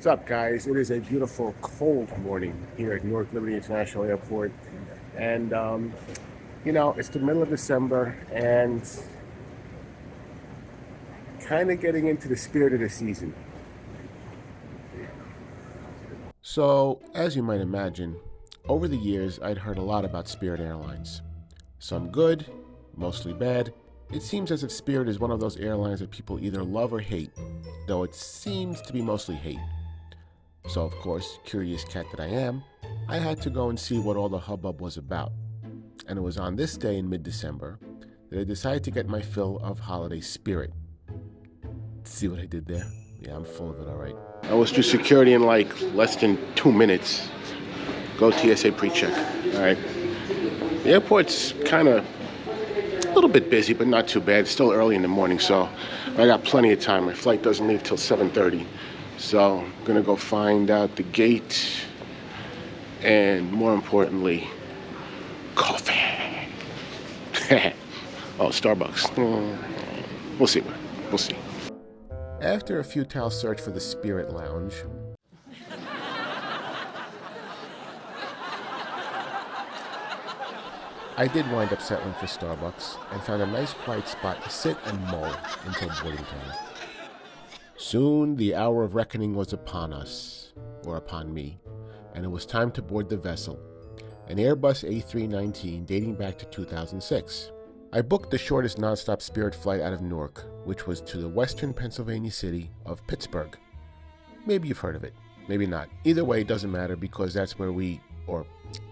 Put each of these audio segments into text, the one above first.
What's up, guys? It is a beautiful, cold morning here at Newark Liberty International Airport. And, it's the middle of December and kind of getting into the spirit of the season. So, as you might imagine, over the years, I'd heard a lot about Spirit Airlines. Some good, mostly bad. It seems as if Spirit is one of those airlines that people either love or hate, though it seems to be mostly hate. So, of course, curious cat that I am, I had to go and see what all the hubbub was about. And it was on this day in mid-December that I decided to get my fill of holiday spirit. See what I did there? Yeah, I'm full of it, all right. I was through security in like less than 2 minutes. Go TSA pre-check, all right. The airport's kind of a little bit busy, but not too bad. It's still early in the morning, so I got plenty of time. My flight doesn't leave till 7:30. So I'm gonna go find out the gate and, more importantly, coffee. Oh, Starbucks. We'll see. We'll see. After a futile search for the Spirit Lounge, I did wind up settling for Starbucks and found a nice quiet spot to sit and mull until boarding time. Soon the hour of reckoning was upon us, or upon me, and it was time to board the vessel, an Airbus A319 dating back to 2006. I booked the shortest nonstop Spirit flight out of Newark, which was to the western Pennsylvania city of Pittsburgh. Maybe you've heard of it, maybe not. Either way, it doesn't matter because that's where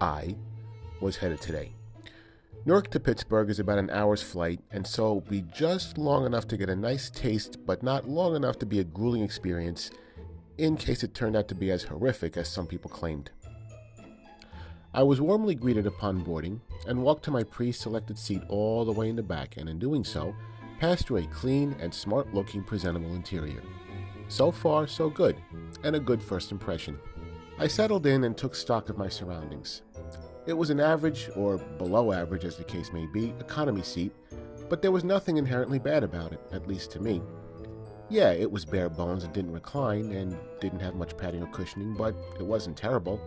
I, was headed today. Newark to Pittsburgh is about an hour's flight, and so it'll be just long enough to get a nice taste, but not long enough to be a grueling experience, in case it turned out to be as horrific as some people claimed. I was warmly greeted upon boarding, and walked to my pre-selected seat all the way in the back, and in doing so, passed through a clean and smart-looking presentable interior. So far, so good, and a good first impression. I settled in and took stock of my surroundings. It was an average, or below average as the case may be, economy seat, but there was nothing inherently bad about it, at least to me. Yeah, it was bare bones and didn't recline, and didn't have much padding or cushioning, but it wasn't terrible.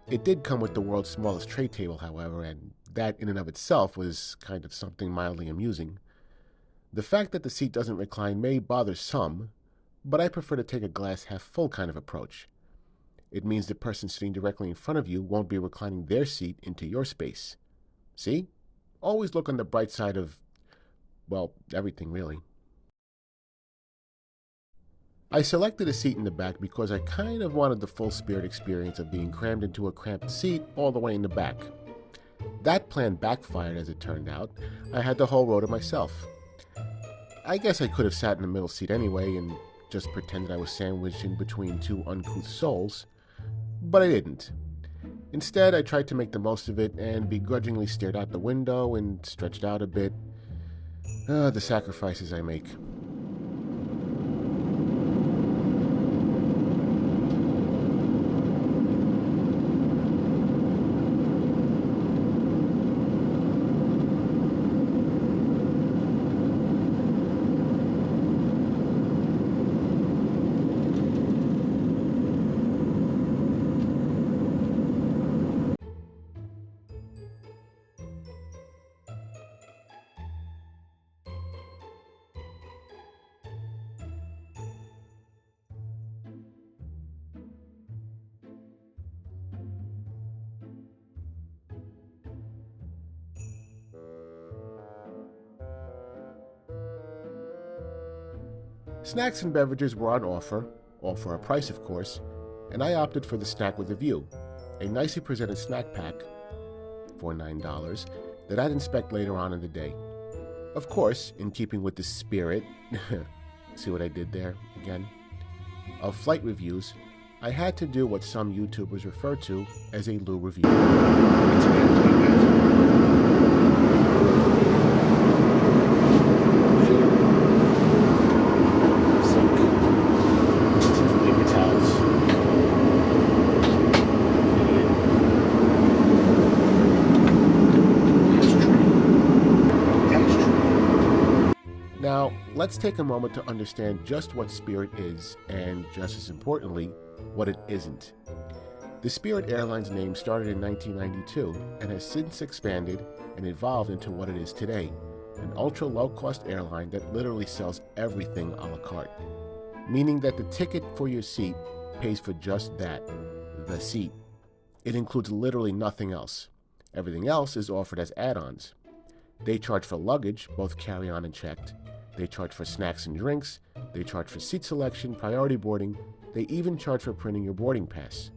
It did come with the world's smallest tray table, however, and that in and of itself was kind of something mildly amusing. The fact that the seat doesn't recline may bother some, but I prefer to take a glass half full kind of approach. It means the person sitting directly in front of you won't be reclining their seat into your space. See? Always look on the bright side of, well, everything really. I selected a seat in the back because I kind of wanted the full Spirit experience of being crammed into a cramped seat all the way in the back. That plan backfired as it turned out. I had the whole row to myself. I guess I could have sat in the middle seat anyway and just pretended I was sandwiched in between two uncouth souls. But I didn't. Instead, I tried to make the most of it and begrudgingly stared out the window and stretched out a bit. The sacrifices I make. Snacks and beverages were on offer, all for a price of course, and I opted for the snack with a view, a nicely presented snack pack, for $9, that I'd inspect later on in the day. Of course, in keeping with the spirit, see what I did there again, of flight reviews, I had to do what some YouTubers refer to as a Lou review. let's take a moment to understand just what Spirit is and, just as importantly, what it isn't. The Spirit Airlines name started in 1992 and has since expanded and evolved into what it is today, an ultra-low-cost airline that literally sells everything a la carte, meaning that the ticket for your seat pays for just that, the seat. It includes literally nothing else. Everything else is offered as add-ons. They charge for luggage, both carry-on and checked. They charge for snacks and drinks. They charge for seat selection, priority boarding. They even charge for printing your boarding pass.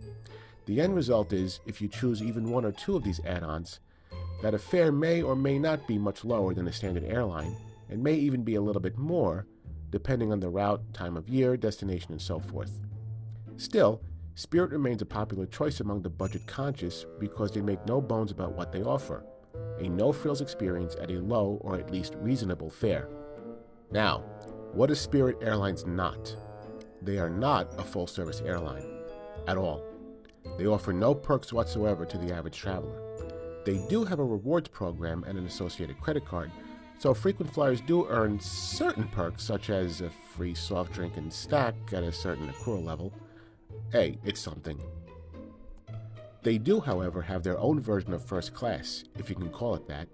The end result is, if you choose even one or two of these add-ons, that a fare may or may not be much lower than a standard airline, and may even be a little bit more, depending on the route, time of year, destination, and so forth. Still, Spirit remains a popular choice among the budget-conscious because they make no bones about what they offer, a no-frills experience at a low or at least reasonable fare. Now, what is Spirit Airlines not? They are not a full-service airline, at all. They offer no perks whatsoever to the average traveler. They do have a rewards program and an associated credit card, so frequent flyers do earn certain perks such as a free soft drink and snack at a certain accrual level. Hey, it's something. They do, however, have their own version of first class, if you can call it that,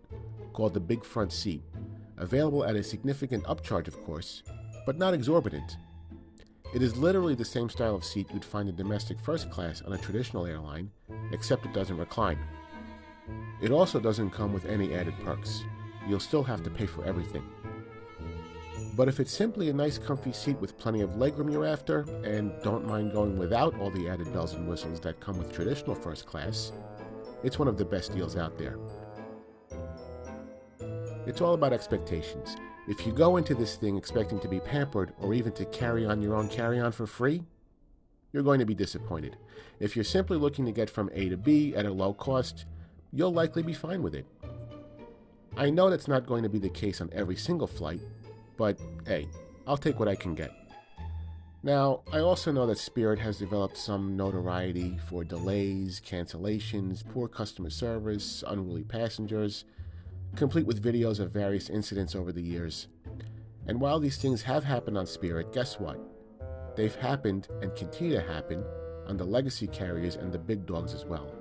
called the Big Front Seat, available at a significant upcharge, of course, but not exorbitant. It is literally the same style of seat you'd find in domestic first class on a traditional airline, except it doesn't recline. It also doesn't come with any added perks. You'll still have to pay for everything. But if it's simply a nice comfy seat with plenty of legroom you're after, and don't mind going without all the added bells and whistles that come with traditional first class, it's one of the best deals out there. It's all about expectations. If you go into this thing expecting to be pampered or even to carry on your own carry-on for free, you're going to be disappointed. If you're simply looking to get from A to B at a low cost, you'll likely be fine with it. I know that's not going to be the case on every single flight, but hey, I'll take what I can get. Now, I also know that Spirit has developed some notoriety for delays, cancellations, poor customer service, unruly passengers, complete with videos of various incidents over the years. And while these things have happened on Spirit, guess what? They've happened and continue to happen on the legacy carriers and the big dogs as well.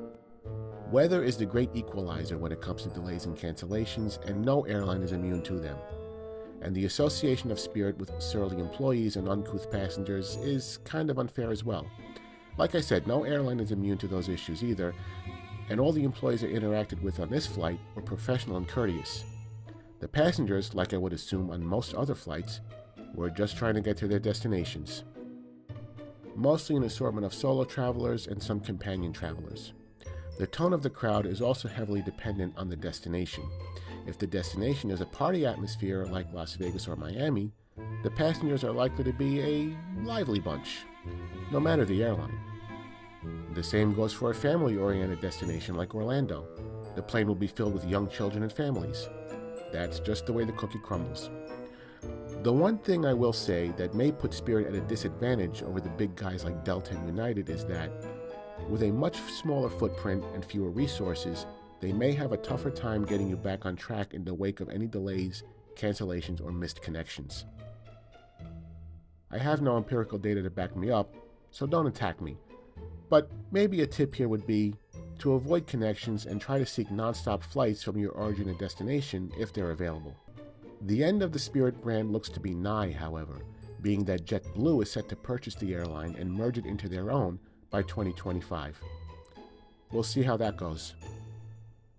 Weather is the great equalizer when it comes to delays and cancellations, and no airline is immune to them. And the association of Spirit with surly employees and uncouth passengers is kind of unfair as well. Like I said, no airline is immune to those issues either, and all the employees I interacted with on this flight were professional and courteous. The passengers, like I would assume on most other flights, were just trying to get to their destinations. Mostly an assortment of solo travelers and some companion travelers. The tone of the crowd is also heavily dependent on the destination. If the destination is a party atmosphere like Las Vegas or Miami, the passengers are likely to be a lively bunch, no matter the airline. The same goes for a family-oriented destination like Orlando. The plane will be filled with young children and families. That's just the way the cookie crumbles. The one thing I will say that may put Spirit at a disadvantage over the big guys like Delta and United is that, with a much smaller footprint and fewer resources, they may have a tougher time getting you back on track in the wake of any delays, cancellations, or missed connections. I have no empirical data to back me up, so don't attack me. But maybe a tip here would be to avoid connections and try to seek non-stop flights from your origin and destination if they're available. The end of the Spirit brand looks to be nigh, however, being that JetBlue is set to purchase the airline and merge it into their own by 2025. We'll see how that goes.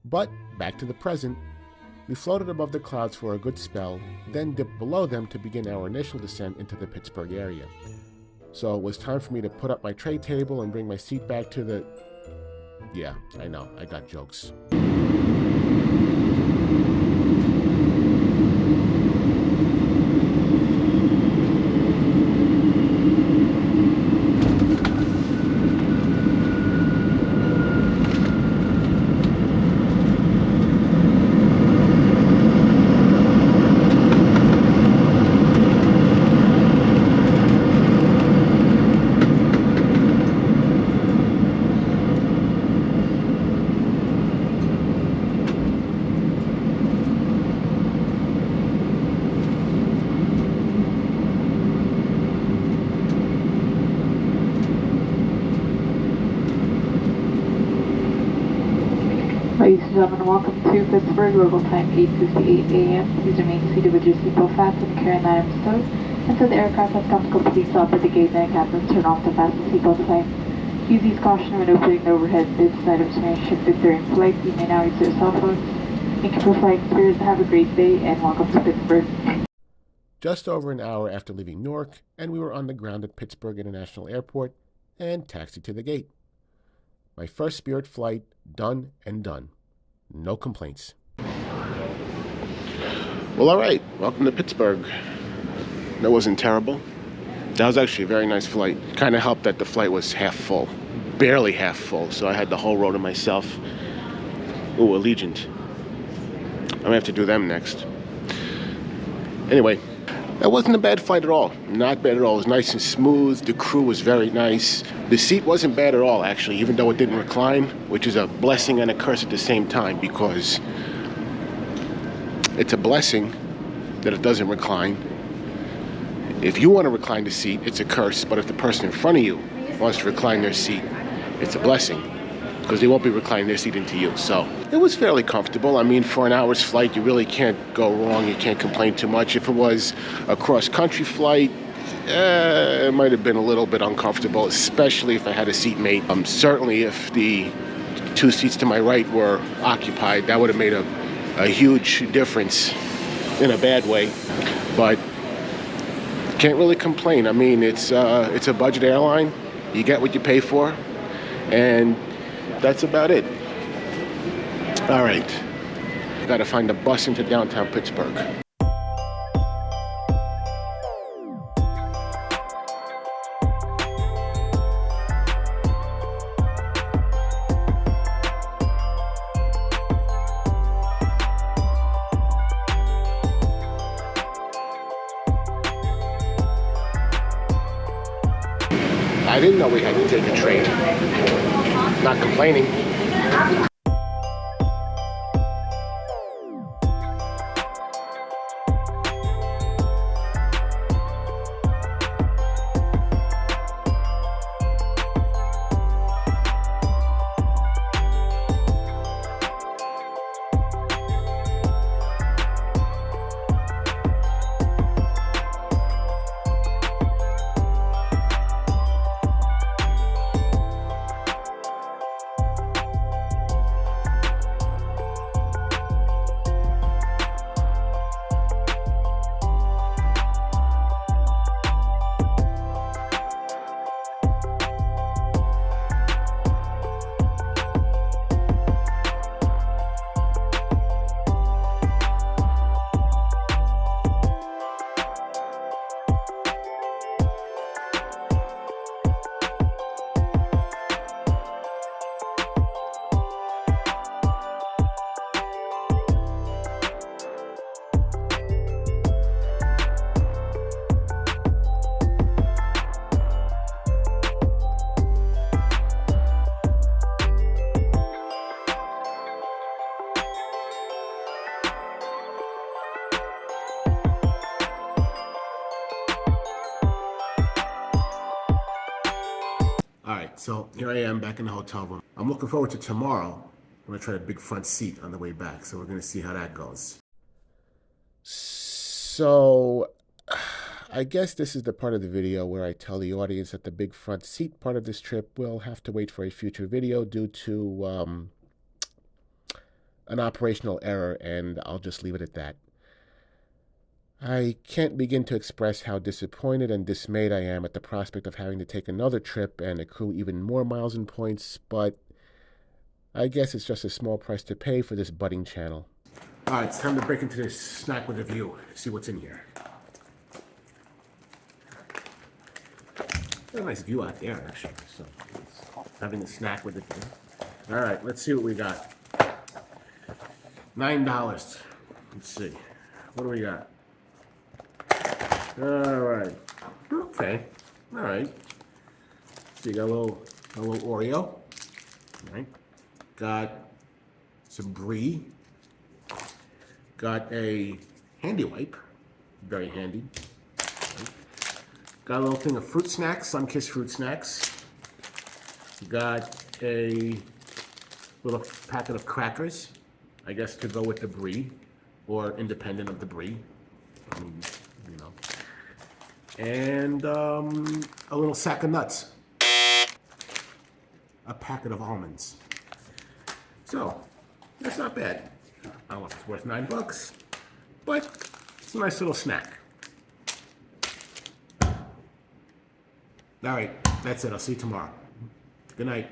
But back to the present. We floated above the clouds for a good spell, then dipped below them to begin our initial descent into the Pittsburgh area. So it was time for me to put up my tray table and bring my seat back to the... Yeah, I know, I got jokes. Ladies and gentlemen, welcome to Pittsburgh, local time 8:58 a.m. Please remain seated with your seatbelt fastened, carry-on items stowed, until the aircraft has come to complete stop at the gate, then captains turn off the fasten seatbelt sign. Use these caution when opening the overhead bids. Items remain shifted during flight. You may now use your cell phones. Thank you for flying Spirit. Have a great day, and welcome to Pittsburgh. Just over an hour after leaving Newark, and we were on the ground at Pittsburgh International Airport and taxied to the gate. My first Spirit flight done and done. No complaints. Well, all right. Welcome to Pittsburgh. That wasn't terrible. That was actually a very nice flight. Kind of helped that the flight was half full. Barely half full, so I had the whole row to myself. Ooh, Allegiant. I'm going to have to do them next. Anyway, that wasn't a bad flight at all. Not bad at all. It was nice and smooth. The crew was very nice. The seat wasn't bad at all, actually, even though it didn't recline, which is a blessing and a curse at the same time, because it's a blessing that it doesn't recline. If you want to recline the seat, it's a curse, but if the person in front of you wants to recline their seat, it's a blessing, because they won't be reclining their seat into you. So it was fairly comfortable. I mean, for an hour's flight, you really can't go wrong. You can't complain too much. If it was a cross-country flight, it might have been a little bit uncomfortable, especially if I had a seatmate. Certainly, if the two seats to my right were occupied, that would have made a huge difference in a bad way. But can't really complain. I mean, it's a budget airline. You get what you pay for, and that's about it. All right, got to find a bus into downtown Pittsburgh. I didn't know we had to take a train. Not complaining. All right, so here I am back in the hotel room. I'm looking forward to tomorrow. I'm gonna try a big front seat on the way back, so we're gonna see how that goes. So, I guess this is the part of the video where I tell the audience that the big front seat part of this trip will have to wait for a future video due to an operational error, and I'll just leave it at that. I can't begin to express how disappointed and dismayed I am at the prospect of having to take another trip and accrue even more miles and points, but I guess it's just a small price to pay for this budding channel. All right, it's time to break into this snack with a view, see what's in here. Got a nice view out there, actually, so having a snack with it. All right, let's see what we got. $9. Let's see. What do we got? All right. Okay. All right. So you got a little Oreo. All right. Got some brie. Got a handy wipe. Very handy. Right. Got a little thing of fruit snacks, Sunkist fruit snacks. Got a little packet of crackers, I guess to go with the brie, or independent of the brie. I mean, you know. And a little sack of nuts. A packet of almonds. So, that's not bad. I don't know if it's worth $9, but it's a nice little snack. All right, that's it. I'll see you tomorrow. Good night.